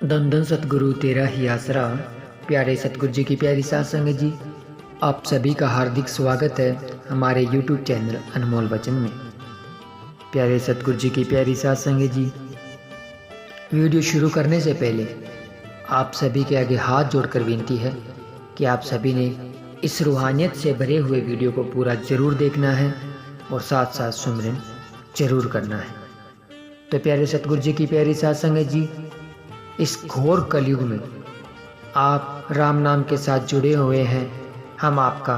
धन धन सतगुरु तेरा ही आसरा। प्यारे सतगुरु जी की प्यारी सात संगत जी, आप सभी का हार्दिक स्वागत है हमारे YouTube चैनल अनमोल वचन में। प्यारे सतगुरु जी की प्यारी सात संगत जी, वीडियो शुरू करने से पहले आप सभी के आगे हाथ जोड़कर विनती है कि आप सभी ने इस रूहानियत से भरे हुए वीडियो को पूरा ज़रूर देखना है और साथ साथ सुमरन जरूर करना है। तो प्यारे सतगुरु जी की प्यारी सात संगत जी, इस घोर कलयुग में आप राम नाम के साथ जुड़े हुए हैं। हम आपका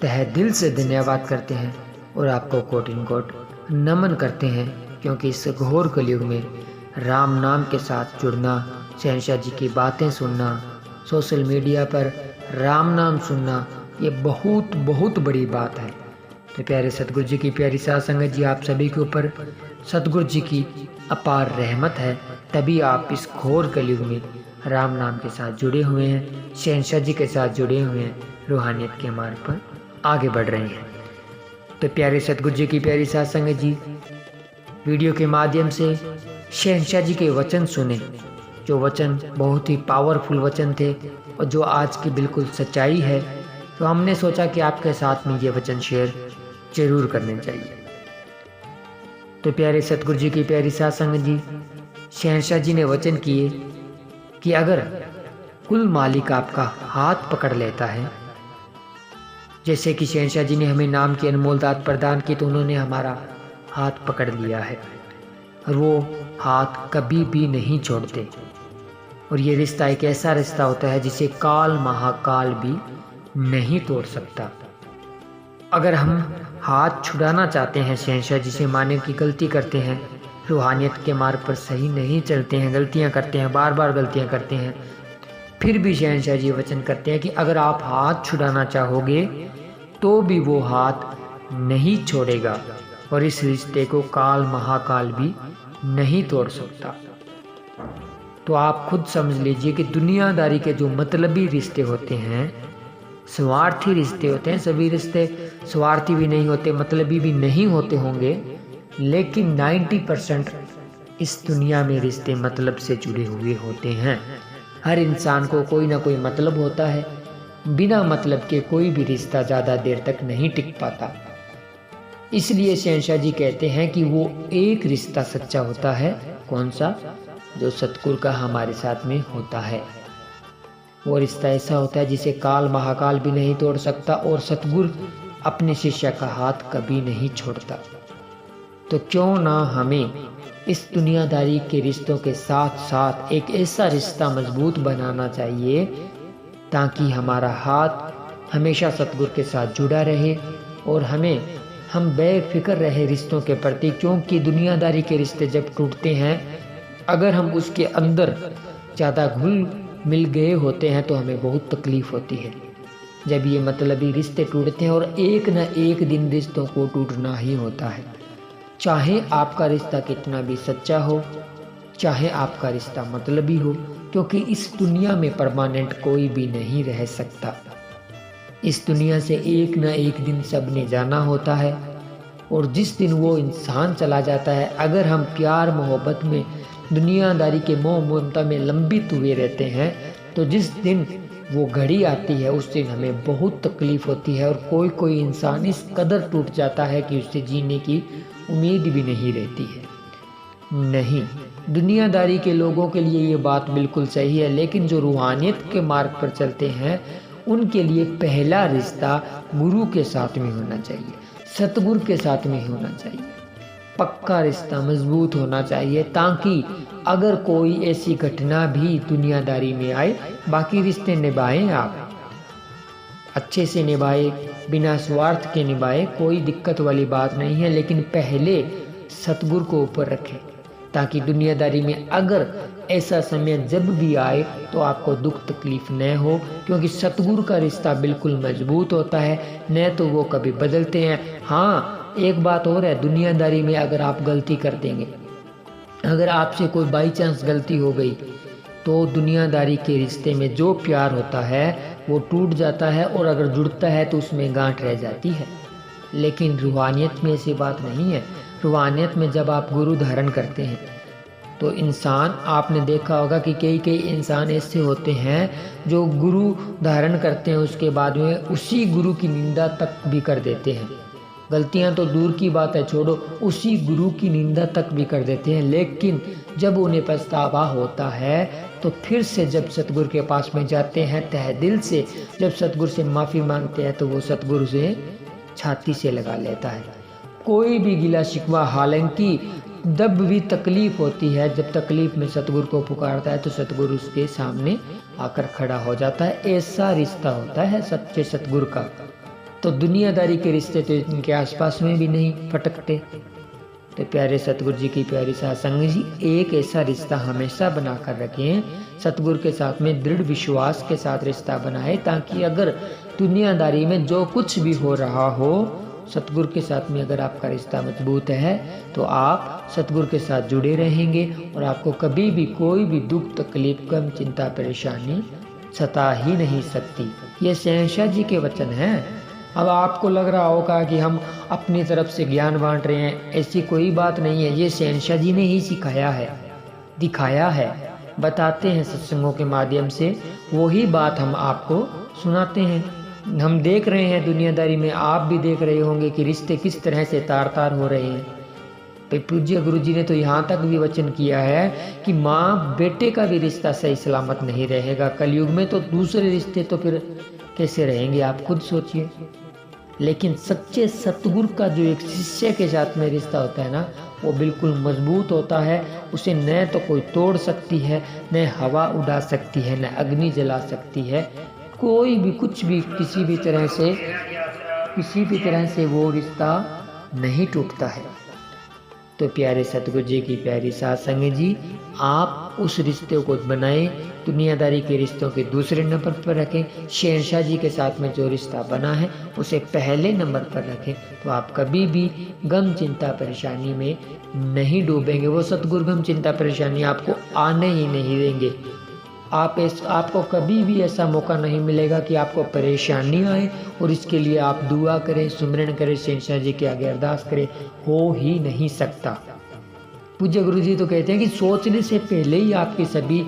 तहे दिल से धन्यवाद करते हैं और आपको कोटिन कोट नमन करते हैं, क्योंकि इस घोर कलयुग में राम नाम के साथ जुड़ना, शहंशाह जी की बातें सुनना, सोशल मीडिया पर राम नाम सुनना, ये बहुत बहुत बड़ी बात है। तो प्यारे सतगुरु जी की प्यारी सात संगत जी, आप सभी के ऊपर सतगुरु जी की अपार रहमत है, तभी आप इस घोर कलयुग में राम नाम के साथ जुड़े हुए हैं, शहंशाह जी के साथ जुड़े हुए हैं, रूहानियत के मार्ग पर आगे बढ़ रहे हैं। तो प्यारे सतगुरु जी की प्यारी सात संगत जी, वीडियो के माध्यम से शहंशाह जी के वचन सुने, जो वचन बहुत ही पावरफुल वचन थे और जो आज की बिल्कुल सच्चाई है। तो हमने सोचा कि आपके साथ में ये वचन शेयर जरूर करने चाहिए। तो प्यारे सतगुरु जी की प्यारी सात संगत जी, शहंशाह जी ने वचन किए कि अगर कुल मालिक आपका हाथ पकड़ लेता है, जैसे कि शहंशाह जी ने हमें नाम की अनमोल दात प्रदान की, तो उन्होंने हमारा हाथ पकड़ लिया है और वो हाथ कभी भी नहीं छोड़ते। और ये रिश्ता एक ऐसा रिश्ता होता है जिसे काल महाकाल भी नहीं तोड़ सकता। अगर हम हाथ छुड़ाना चाहते हैं शहंशाह जी से, माने की गलती करते हैं, रूहानियत के मार्ग पर सही नहीं चलते हैं, गलतियां करते हैं, बार बार गलतियां करते हैं, फिर भी शहंशाह जी वचन करते हैं कि अगर आप हाथ छुड़ाना चाहोगे तो भी वो हाथ नहीं छोड़ेगा और इस रिश्ते को काल महाकाल भी नहीं तोड़ सकता। तो आप खुद समझ लीजिए कि दुनियादारी के जो मतलबी रिश्ते होते हैं, स्वार्थी रिश्ते होते हैं, सभी रिश्ते स्वार्थी भी नहीं होते, मतलबी भी नहीं होते होंगे, लेकिन 90% इस दुनिया में रिश्ते मतलब से जुड़े हुए होते हैं। हर इंसान को कोई ना कोई मतलब होता है, बिना मतलब के कोई भी रिश्ता ज़्यादा देर तक नहीं टिक पाता। इसलिए शहंशाह जी कहते हैं कि वो एक रिश्ता सच्चा होता है, कौन सा? जो सतगुरु का हमारे साथ में होता है। वो रिश्ता ऐसा होता है जिसे काल महाकाल भी नहीं तोड़ सकता और सतगुरु अपने शिष्य का हाथ कभी नहीं छोड़ता। तो क्यों ना हमें इस दुनियादारी के रिश्तों के साथ साथ एक ऐसा रिश्ता मजबूत बनाना चाहिए ताकि हमारा हाथ हमेशा सतगुरु के साथ जुड़ा रहे और हम बेफिक्र रहे रिश्तों के प्रति। क्योंकि दुनियादारी के रिश्ते जब टूटते हैं, अगर हम उसके अंदर ज़्यादा घुल मिल गए होते हैं तो हमें बहुत तकलीफ होती है। जब ये मतलबी रिश्ते टूटते हैं, और एक न एक दिन रिश्तों को टूटना ही होता है, चाहे आपका रिश्ता कितना भी सच्चा हो, चाहे आपका रिश्ता मतलबी हो, क्योंकि इस दुनिया में परमानेंट कोई भी नहीं रह सकता। इस दुनिया से एक न एक दिन सब ने जाना होता है और जिस दिन वो इंसान चला जाता है, अगर हम प्यार मोहब्बत में, दुनियादारी के मोह ममता में लंबित हुए रहते हैं, तो जिस दिन वो घड़ी आती है उस दिन हमें बहुत तकलीफ होती है। और कोई इंसान इस कदर टूट जाता है कि उससे जीने की उम्मीद भी नहीं रहती है। नहीं, दुनियादारी के लोगों के लिए ये बात बिल्कुल सही है, लेकिन जो रूहानियत के मार्ग पर चलते हैं उनके लिए पहला रिश्ता गुरु के साथ में होना चाहिए, सतगुरु के साथ में होना चाहिए, पक्का रिश्ता मजबूत होना चाहिए, ताकि अगर कोई ऐसी घटना भी दुनियादारी में आए, बाकी रिश्ते निभाएं, आप अच्छे से निभाए, बिना स्वार्थ के निभाए, कोई दिक्कत वाली बात नहीं है, लेकिन पहले सतगुरु को ऊपर रखें, ताकि दुनियादारी में अगर ऐसा समय जब भी आए तो आपको दुख तकलीफ न हो, क्योंकि सतगुरु का रिश्ता बिल्कुल मजबूत होता है, न तो वो कभी बदलते हैं। हाँ, एक बात और है, दुनियादारी में अगर आप गलती कर देंगे, अगर आपसे कोई बाई चांस गलती हो गई, तो दुनियादारी के रिश्ते में जो प्यार होता है वो टूट जाता है, और अगर जुड़ता है तो उसमें गांठ रह जाती है। लेकिन रूहानियत में ऐसी बात नहीं है। रूहानियत में जब आप गुरु धारण करते हैं तो इंसान, आपने देखा होगा कि कई कई इंसान ऐसे होते हैं जो गुरु धारण करते हैं, उसके बाद में उसी गुरु की निंदा तक भी कर देते हैं। गलतियां तो दूर की बात है, छोड़ो, उसी गुरु की निंदा तक भी कर देते हैं। लेकिन जब उन्हें पछतावा होता है तो फिर से जब सतगुरु के पास में जाते हैं, तहे दिल से जब सतगुरु से माफ़ी मांगते हैं, तो वो सतगुरु से छाती से लगा लेता है। कोई भी गिला शिकवा, हालांकि जब भी तकलीफ होती है, जब तकलीफ में सतगुरु को पुकारता है तो सतगुरु उसके सामने आकर खड़ा हो जाता है। ऐसा रिश्ता होता है सच्चे सतगुरु का। तो दुनियादारी के रिश्ते तो इनके आसपास में भी नहीं फटकते। तो प्यारे सतगुरु जी की प्यारी साध संगत जी, एक ऐसा रिश्ता हमेशा बनाकर रखें, सतगुरु के साथ में दृढ़ विश्वास के साथ रिश्ता बनाए, ताकि अगर दुनियादारी में जो कुछ भी हो रहा हो, सतगुरु के साथ में अगर आपका रिश्ता मजबूत है तो आप सतगुरु के साथ जुड़े रहेंगे और आपको कभी भी कोई भी दुख तकलीफ, गम, चिंता, परेशानी सता ही नहीं सकती। ये शहंशाह जी के वचन हैं। अब आपको लग रहा होगा कि हम अपनी तरफ से ज्ञान बांट रहे हैं, ऐसी कोई बात नहीं है। ये शहंशाह जी ने ही सिखाया है, दिखाया है, बताते हैं सत्संगों के माध्यम से, वही बात हम आपको सुनाते हैं। हम देख रहे हैं दुनियादारी में, आप भी देख रहे होंगे कि रिश्ते किस तरह से तार तार हो रहे हैं। पूज्य गुरु जी ने तो यहाँ तक भी वचन किया है कि माँ बेटे का भी रिश्ता सही सलामत नहीं रहेगा। कलयुग में तो दूसरे रिश्ते तो फिर कैसे रहेंगे, आप खुद सोचिए। लेकिन सच्चे सतगुरु का जो एक शिष्य के साथ में रिश्ता होता है ना, वो बिल्कुल मजबूत होता है। उसे न तो कोई तोड़ सकती है, न हवा उड़ा सकती है, न अग्नि जला सकती है। कोई भी कुछ भी किसी भी तरह से वो रिश्ता नहीं टूटता है। तो प्यारे सतगुरु जी की प्यारी साध संगत जी, आप उस रिश्ते को बनाएं, दुनियादारी के रिश्तों के दूसरे नंबर पर रखें। शहंशाह जी के साथ में जो रिश्ता बना है उसे पहले नंबर पर रखें, तो आप कभी भी गम, चिंता, परेशानी में नहीं डूबेंगे। वो सतगुरु गम, चिंता, परेशानी आपको आने ही नहीं देंगे। आपको कभी भी ऐसा मौका नहीं मिलेगा कि आपको परेशानी आए और इसके लिए आप दुआ करें, सुमिरन करें, शहंशाह जी के आगे अरदास करें, हो ही नहीं सकता। पूज्य गुरु जी तो कहते हैं कि सोचने से पहले ही आपकी सभी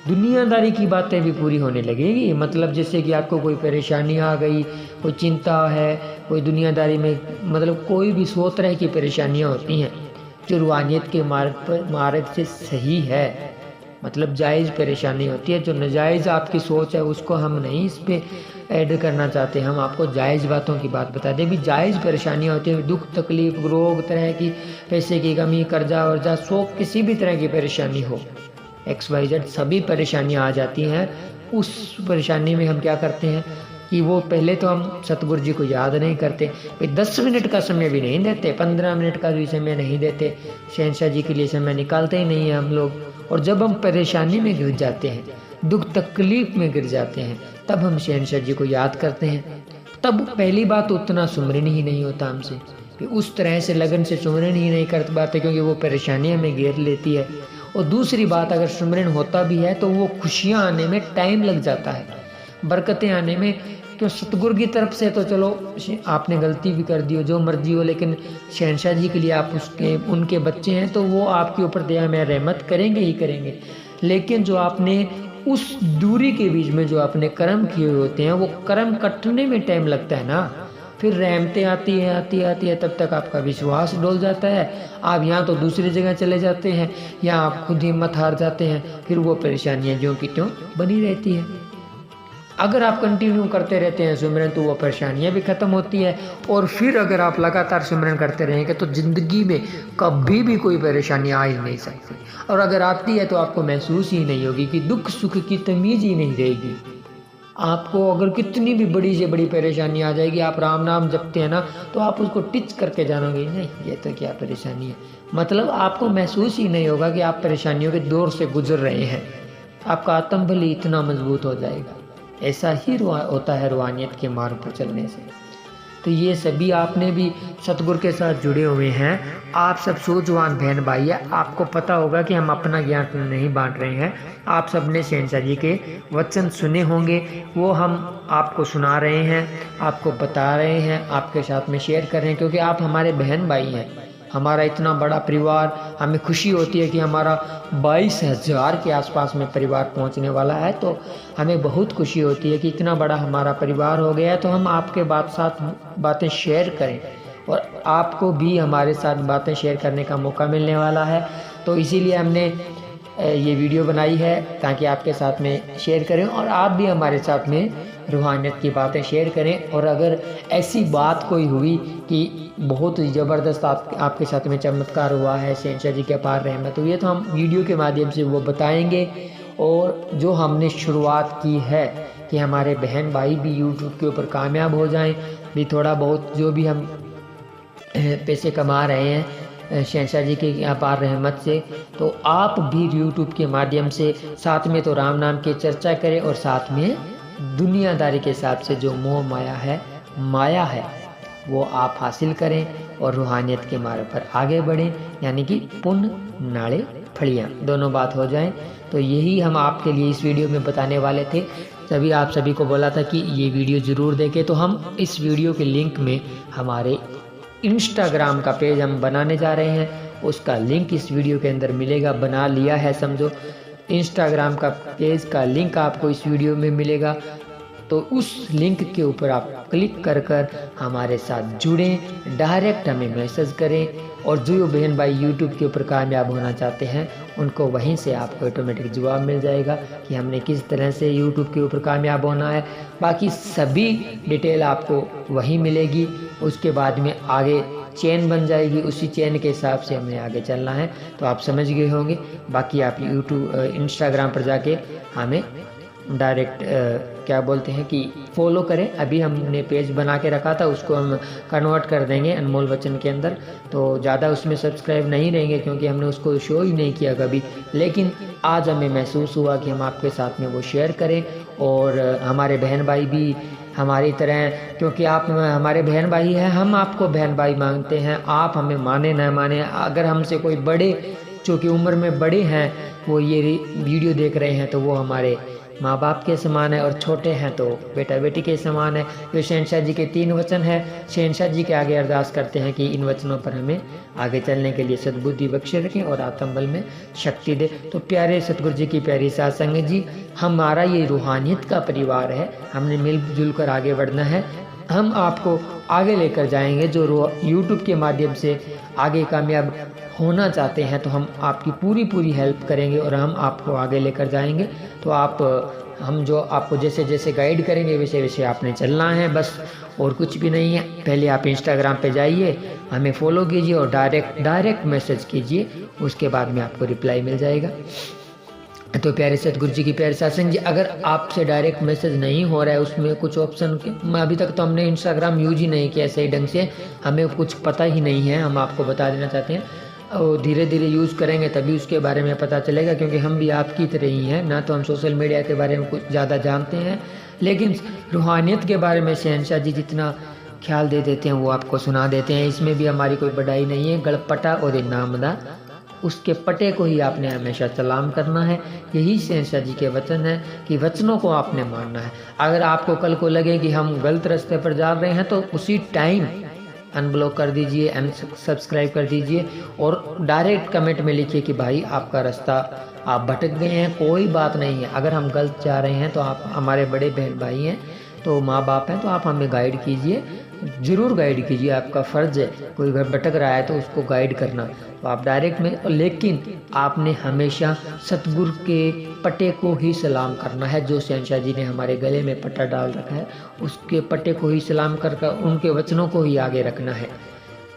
दुनियादारी की बातें भी पूरी होने लगेगी। मतलब जैसे कि आपको कोई परेशानी आ गई, कोई चिंता है, कोई दुनियादारी में, मतलब कोई भी 100 तरह की परेशानियाँ होती हैं जो रूहानियत के मार्ग से सही है, मतलब जायज़ परेशानी होती है। जो नाजायज़ आपकी सोच है उसको हम नहीं इस पे ऐड करना चाहते, हम आपको जायज़ बातों की बात बता दें। भी जायज़ परेशानियाँ होती हैं, दुख तकलीफ, रोग, तरह की, पैसे की कमी, कर्जा वर्जा, शोक, किसी भी तरह की परेशानी हो, XYZ सभी परेशानियाँ आ जाती हैं। उस परेशानी में हम क्या करते हैं कि वो पहले तो हम सतगुरु जी को याद नहीं करते, 10 मिनट का समय भी नहीं देते, 15 मिनट का भी समय नहीं देते, शहंशाह जी के लिए समय निकालते ही नहीं है हम लोग। और जब हम परेशानी में गिर जाते हैं, दुख तकलीफ में गिर जाते हैं, तब हम शहंशाह जी को याद करते हैं। तब पहली बात उतना सुमरन ही नहीं होता हमसे, कि उस तरह से लगन से सुमरन ही नहीं कर पाते, क्योंकि वो परेशानी हमें घेर लेती है। और दूसरी बात, अगर सुमरन होता भी है तो वो खुशियाँ आने में टाइम लग जाता है, बरकतें आने में। क्यों, सतगुरु की तरफ से तो चलो आपने गलती भी कर दी हो, जो मर्जी हो, लेकिन शहंशाह जी के लिए आप उनके बच्चे हैं, तो वो आपके ऊपर दया में रहमत करेंगे ही करेंगे। लेकिन जो आपने उस दूरी के बीच में जो आपने कर्म किए होते हैं, वो कर्म कटने में टाइम लगता है ना। फिर रहमतें आती है, तब तक आपका विश्वास डोल जाता है। आप यहाँ तो दूसरी जगह चले जाते हैं, या आप खुद हिम्मत हार जाते हैं, फिर वो परेशानियाँ ज्यों की त्यों बनी रहती है। अगर आप कंटिन्यू करते रहते हैं सिमरन, तो वो परेशानियाँ भी ख़त्म होती है। और फिर अगर आप लगातार सिमरन करते रहेंगे तो ज़िंदगी में कभी भी कोई परेशानी आ ही नहीं सकती। और अगर आती है तो आपको महसूस ही नहीं होगी, कि दुख सुख की तमीज़ ही नहीं रहेगी। आपको अगर कितनी भी बड़ी से बड़ी परेशानी आ जाएगी, आप राम नाम जपते हैं ना, तो आप उसको टिच करके जानोगे, नहीं ये तो क्या परेशानी है। मतलब आपको महसूस ही नहीं होगा कि आप परेशानियों के दौर से गुजर रहे हैं। आपका आत्मबल ही इतना मजबूत हो जाएगा। ऐसा ही होता है रूहानियत के मार्ग पर चलने से। तो ये सभी आपने भी सतगुरु के साथ जुड़े हुए हैं, आप सब सूझवान बहन भाई है। आपको पता होगा कि हम अपना ज्ञान नहीं बांट रहे हैं। आप सब ने शहंशाह जी के वचन सुने होंगे, वो हम आपको सुना रहे हैं, आपको बता रहे हैं, आपके साथ में शेयर कर रहे हैं, क्योंकि आप हमारे बहन भाई हैं। हमारा इतना बड़ा परिवार, हमें खुशी होती है कि हमारा 22,000 के आसपास में परिवार पहुंचने वाला है। तो हमें बहुत खुशी होती है कि इतना बड़ा हमारा परिवार हो गया है। तो हम आपके साथ बातें शेयर करें और आपको भी हमारे साथ बातें शेयर करने का मौका मिलने वाला है। तो इसीलिए हमने ये वीडियो बनाई है ताकि आपके साथ में शेयर करें और आप भी हमारे साथ में रूहानियत की बातें शेयर करें। और अगर ऐसी बात कोई हुई कि बहुत ज़बरदस्त आपके साथ में चमत्कार हुआ है, शहंशाह जी के अपार रहमत हुई है, तो हम वीडियो के माध्यम से वो बताएंगे। और जो हमने शुरुआत की है कि हमारे बहन भाई भी यूट्यूब के ऊपर कामयाब हो जाएं, भी थोड़ा बहुत जो भी हम पैसे कमा रहे हैं शहंशाह जी की अपार रहमत से, तो आप भी यूट्यूब के माध्यम से साथ में तो राम नाम की चर्चा करें और साथ में दुनियादारी के हिसाब से जो मोह माया है वो आप हासिल करें और रूहानियत के मार्ग पर आगे बढ़ें, यानी कि पुण्य नाड़े फड़ियाँ दोनों बात हो जाएं। तो यही हम आपके लिए इस वीडियो में बताने वाले थे। तभी आप सभी को बोला था कि ये वीडियो ज़रूर देखें। तो हम इस वीडियो के लिंक में हमारे इंस्टाग्राम का पेज हम बनाने जा रहे हैं, उसका लिंक इस वीडियो के अंदर मिलेगा। बना लिया है समझो, इंस्टाग्राम का पेज का लिंक आपको इस वीडियो में मिलेगा। तो उस लिंक के ऊपर आप क्लिक कर हमारे साथ जुड़ें, डायरेक्ट हमें मैसेज करें। और जो बहन भाई यूट्यूब के ऊपर कामयाब होना चाहते हैं उनको वहीं से आपको ऑटोमेटिक जवाब मिल जाएगा कि हमने किस तरह से यूट्यूब के ऊपर कामयाब होना है। बाकी सभी डिटेल आपको वहीं मिलेगी। उसके बाद में आगे चेन बन जाएगी, उसी चेन के हिसाब से हमें आगे चलना है। तो आप समझ गए होंगे। बाकी आप यूट्यूब इंस्टाग्राम पर जाके हमें डायरेक्ट क्या बोलते हैं कि फॉलो करें। अभी हमने पेज बना के रखा था, उसको हम कन्वर्ट कर देंगे अनमोल वचन के अंदर। तो ज़्यादा उसमें सब्सक्राइब नहीं रहेंगे क्योंकि हमने उसको शो ही नहीं किया कभी। लेकिन आज हमें महसूस हुआ कि हम आपके साथ में वो शेयर करें। और हमारे बहन भाई भी हमारी तरह, क्योंकि आप हमारे बहन भाई हैं, हम आपको बहन भाई मांगते हैं। आप हमें माने न माने, अगर हमसे कोई बड़े जो कि उम्र में बड़े हैं वो ये वीडियो देख रहे हैं तो वो हमारे माँ बाप के समान है, और छोटे हैं तो बेटा बेटी के समान है। जो शहंशाह जी के 3 वचन है, शहंशाह जी के आगे अरदास करते हैं कि इन वचनों पर हमें आगे चलने के लिए सद्बुद्धि बख्शे रखें और आत्मबल में शक्ति दे। तो प्यारे सतगुरु जी की प्यारी साध संगत जी, हमारा ये रूहानियत का परिवार है, हमने मिलजुल कर आगे बढ़ना है। हम आपको आगे लेकर जाएंगे। जो यूट्यूब के माध्यम से आगे कामयाब होना चाहते हैं तो हम आपकी पूरी हेल्प करेंगे और हम आपको आगे लेकर जाएंगे। तो हम जो आपको जैसे जैसे गाइड करेंगे वैसे वैसे आपने चलना है, बस और कुछ भी नहीं है। पहले आप इंस्टाग्राम पे जाइए, हमें फॉलो कीजिए और डायरेक्ट मैसेज कीजिए, उसके बाद में आपको रिप्लाई मिल जाएगा। तो प्यारे सतगुरु जी की प्यारे सत्संग जी, अगर आपसे डायरेक्ट मैसेज नहीं हो रहा है, उसमें कुछ ऑप्शन अभी तक तो हमने इंस्टाग्राम यूज ही नहीं किया सही ढंग से, हमें कुछ पता ही नहीं है, हम आपको बता देना चाहते हैं। और धीरे धीरे यूज़ करेंगे तभी उसके बारे में पता चलेगा, क्योंकि हम भी आपकी तरह ही हैं ना। तो हम सोशल मीडिया के बारे में कुछ ज़्यादा जानते हैं, लेकिन रूहानियत के बारे में शहंशाह जी जितना ख्याल दे देते हैं वो आपको सुना देते हैं। इसमें भी हमारी कोई बढ़ाई नहीं है। गड़पटा और नामदा, उसके पटे को ही आपने हमेशा सलाम करना है। यही शहंशाह जी के वचन है कि वचनों को आपने मानना है। अगर आपको कल को लगे कि हम गलत रास्ते पर जा रहे हैं तो उसी टाइम अनब्लॉक कर दीजिए, अनसब्सक्राइब कर दीजिए और डायरेक्ट कमेंट में लिखिए कि भाई आपका रास्ता आप भटक गए हैं। कोई बात नहीं है, अगर हम गलत जा रहे हैं तो आप हमारे बड़े बहन भाई हैं, तो माँ बाप हैं, तो आप हमें गाइड कीजिए, ज़रूर गाइड कीजिए, आपका फ़र्ज़ है। कोई घर भटक रहा है तो उसको गाइड करना, तो आप डायरेक्ट में। लेकिन आपने हमेशा सतगुरु के पटे को ही सलाम करना है। जो शहंशाह जी ने हमारे गले में पट्टा डाल रखा है उसके पट्टे को ही सलाम कर उनके वचनों को ही आगे रखना है।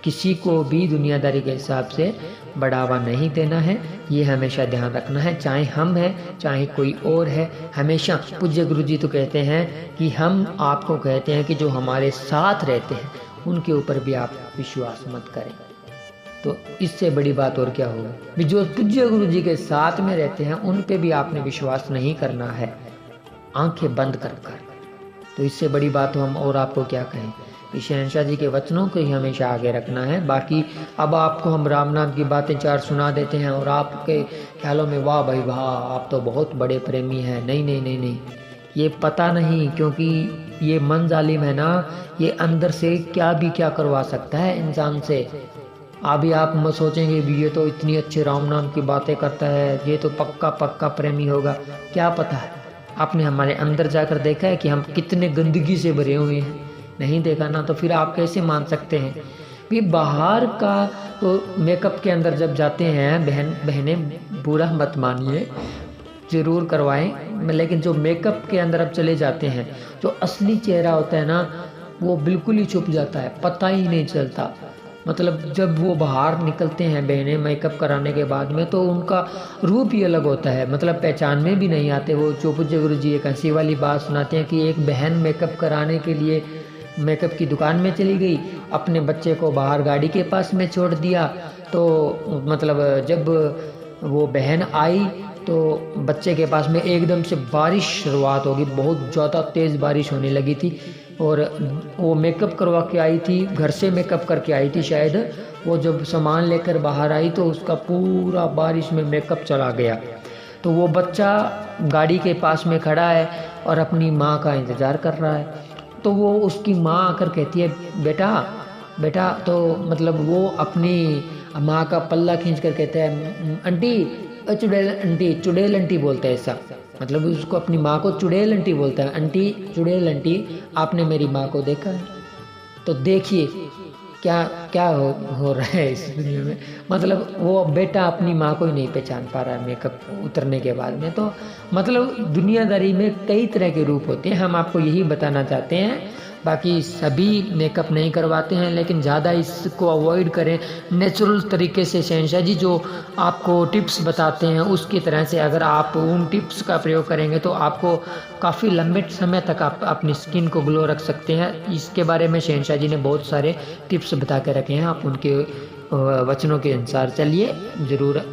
किसी को भी दुनियादारी के हिसाब से बढ़ावा नहीं देना है, ये हमेशा ध्यान रखना है। चाहे हम हैं चाहे कोई और है, हमेशा पूज्य गुरु जी तो कहते हैं कि हम आपको कहते हैं कि जो हमारे साथ रहते हैं उनके ऊपर भी आप विश्वास मत करें। तो इससे बड़ी बात और क्या होगी। जो पूज्य गुरु जी के साथ में रहते हैं उन पे भी आपने विश्वास नहीं करना है, आंखें बंद कर। तो इससे बड़ी बात तो हम और आपको क्या कहें। शहंशाह जी के वचनों को ही हमेशा आगे रखना है। बाकी अब आपको हम राम नाम की बातें 4 सुना देते हैं और आपके ख्यालों में वाह भाई वाह आप तो बहुत बड़े प्रेमी हैं। नहीं नहीं नहीं नहीं, ये पता नहीं, क्योंकि ये मन जालिम है ना, ये अंदर से क्या भी क्या करवा सकता है इंसान से। अभी आप मत सोचेंगे भी ये तो इतनी अच्छे राम नाम की बातें करता है, ये तो पक्का पक्का प्रेमी होगा। क्या पता है, आपने हमारे अंदर जाकर देखा है कि हम कितने गंदगी से भरे हुए हैं? नहीं देखा ना, तो फिर आप कैसे मान सकते हैं? भी बाहर का तो मेकअप के अंदर जब जाते हैं, बहनें बुरा मत मानिए, ज़रूर करवाएं, लेकिन जो मेकअप के अंदर अब चले जाते हैं, जो असली चेहरा होता है ना, वो बिल्कुल ही छुप जाता है, पता ही नहीं चलता। मतलब जब वो बाहर निकलते हैं बहनें मेकअप कराने के बाद में, तो उनका रूप ही अलग होता है, मतलब पहचान में भी नहीं आते वो। जो पूज्य गुरु जी एक हंसी वाली बात सुनाते हैं कि एक बहन मेकअप कराने के लिए मेकअप की दुकान में चली गई, अपने बच्चे को बाहर गाड़ी के पास में छोड़ दिया। तो मतलब जब वो बहन आई तो बच्चे के पास में एकदम से बारिश शुरुआत होगी, बहुत ज़्यादा तेज़ बारिश होने लगी थी। और वो मेकअप करवा के आई थी, घर से मेकअप करके आई थी शायद। वो जब सामान लेकर बाहर आई तो उसका पूरा बारिश में मेकअप चला गया। तो वो बच्चा गाड़ी के पास में खड़ा है और अपनी माँ का इंतज़ार कर रहा है। तो वो उसकी माँ आकर कहती है, बेटा बेटा, तो मतलब वो अपनी माँ का पल्ला खींच कर कहता है, आंटी चुड़ैल आंटी, चुड़ैल आंटी बोलता है ऐसा, मतलब उसको अपनी माँ को चुड़ैल आंटी बोलता है, आंटी चुड़ैल आंटी, आपने मेरी माँ को देखा है? तो देखिए क्या क्या हो रहा है इस दुनिया में। मतलब वो बेटा अपनी माँ को ही नहीं पहचान पा रहा है मेकअप उतरने के बाद में। तो मतलब दुनियादारी में कई तरह के रूप होते हैं, हम आपको यही बताना चाहते हैं। बाकी सभी मेकअप नहीं करवाते हैं, लेकिन ज़्यादा इसको अवॉइड करें। नेचुरल तरीके से शहंशाह जी जो आपको टिप्स बताते हैं उसकी तरह से अगर आप उन टिप्स का प्रयोग करेंगे तो आपको काफ़ी लंबे समय तक आप अपनी स्किन को ग्लो रख सकते हैं। इसके बारे में शहंशाह जी ने बहुत सारे टिप्स बता के रखे हैं, आप उनके वचनों के अनुसार चलिए ज़रूर।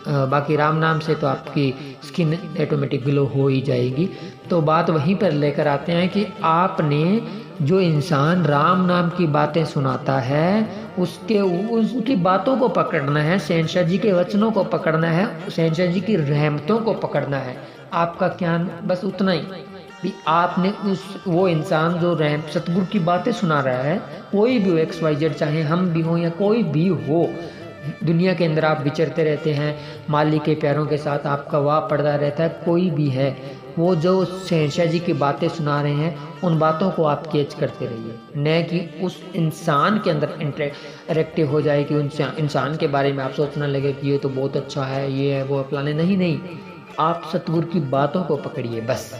बाकी राम नाम से तो आपकी स्किन ऑटोमेटिक ग्लो हो ही जाएगी। तो बात वहीं पर लेकर आते हैं कि आपने जो इंसान राम नाम की बातें सुनाता है उसकी बातों को पकड़ना है, शहंशाह जी के वचनों को पकड़ना है, शहंशाह जी की रहमतों को पकड़ना है। आपका ज्ञान बस उतना ही भी आपने वो इंसान जो सतगुरु की बातें सुना रहा है, कोई भी हो, XYZ, चाहे हम भी हो या कोई भी हो, दुनिया के अंदर आप विचरते रहते हैं, माली के प्यारों के साथ आपका वाह पड़ता रहता है, कोई भी है, वो जो शहंशाह जी की बातें सुना रहे हैं उन बातों को आप कैच करते रहिए, न कि उस इंसान के अंदर इंटरेक्टिव हो जाए कि उन इंसान के बारे में आप सोचने लगे कि ये तो बहुत अच्छा है, ये है वो फलाने। नहीं, आप सतगुरु की बातों को पकड़िए, बस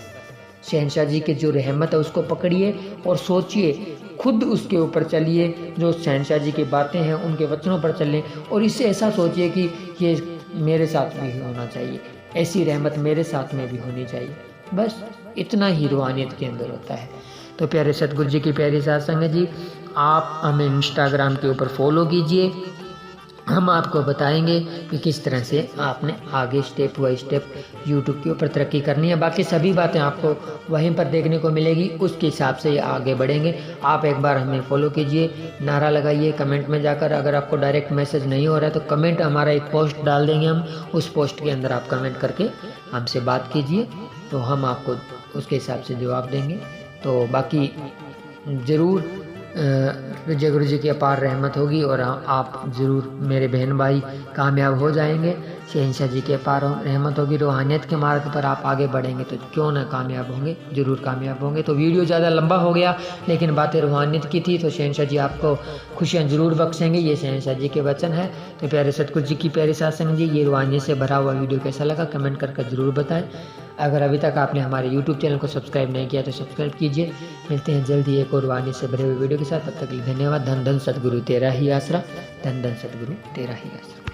शहंशाह जी के जो रहमत है उसको पकड़िए और सोचिए, खुद उसके ऊपर चलिए, जो शहंशाह जी की बातें हैं उनके वचनों पर चलें और इससे ऐसा सोचिए कि ये मेरे साथ भी होना चाहिए, ऐसी रहमत मेरे साथ में भी होनी चाहिए। बस इतना ही रूहानियत के अंदर होता है। तो प्यारे सतगुरु जी की प्यारी साथ संगत जी, आप हमें इंस्टाग्राम के ऊपर फॉलो कीजिए, हम आपको बताएंगे कि किस तरह से आपने आगे स्टेप बाय स्टेप यूट्यूब के ऊपर तरक्की करनी है। बाकी सभी बातें आपको वहीं पर देखने को मिलेगी, उसके हिसाब से आगे बढ़ेंगे। आप एक बार हमें फॉलो कीजिए, नारा लगाइए कमेंट में जाकर। अगर आपको डायरेक्ट मैसेज नहीं हो रहा है तो कमेंट, हमारा एक पोस्ट डाल देंगे हम, उस पोस्ट के अंदर आप कमेंट करके हमसे बात कीजिए, तो हम आपको उसके हिसाब से जवाब देंगे। तो बाकी ज़रूर जय गुरु जी की अपार रहमत होगी और आप ज़रूर मेरे बहन भाई कामयाब हो जाएंगे। शहंशाह जी की अपार रहमत होगी, रूहानियत के मार्ग पर आप आगे बढ़ेंगे तो क्यों ना कामयाब होंगे, ज़रूर कामयाब होंगे। तो वीडियो ज़्यादा लंबा हो गया, लेकिन बातें रूहानियत की थी, तो शहंशाह जी आपको खुशियाँ ज़रूर बख्शेंगे, ये शहंशाह जी के वचन है। तो प्यारे सतगुरु जी की प्यारी साथ संगत जी, ये रूहानियत से भरा हुआ वीडियो कैसा लगा कमेंट करके ज़रूर बताएं। अगर अभी तक आपने हमारे YouTube चैनल को सब्सक्राइब नहीं किया तो सब्सक्राइब कीजिए। मिलते हैं जल्दी एक और रूहानियत से भरे हुए वीडियो के साथ, तब तक के लिए धन्यवाद। धन धन सतगुरु तेरा ही आसरा, धन धन सतगुरु तेरा ही आसरा।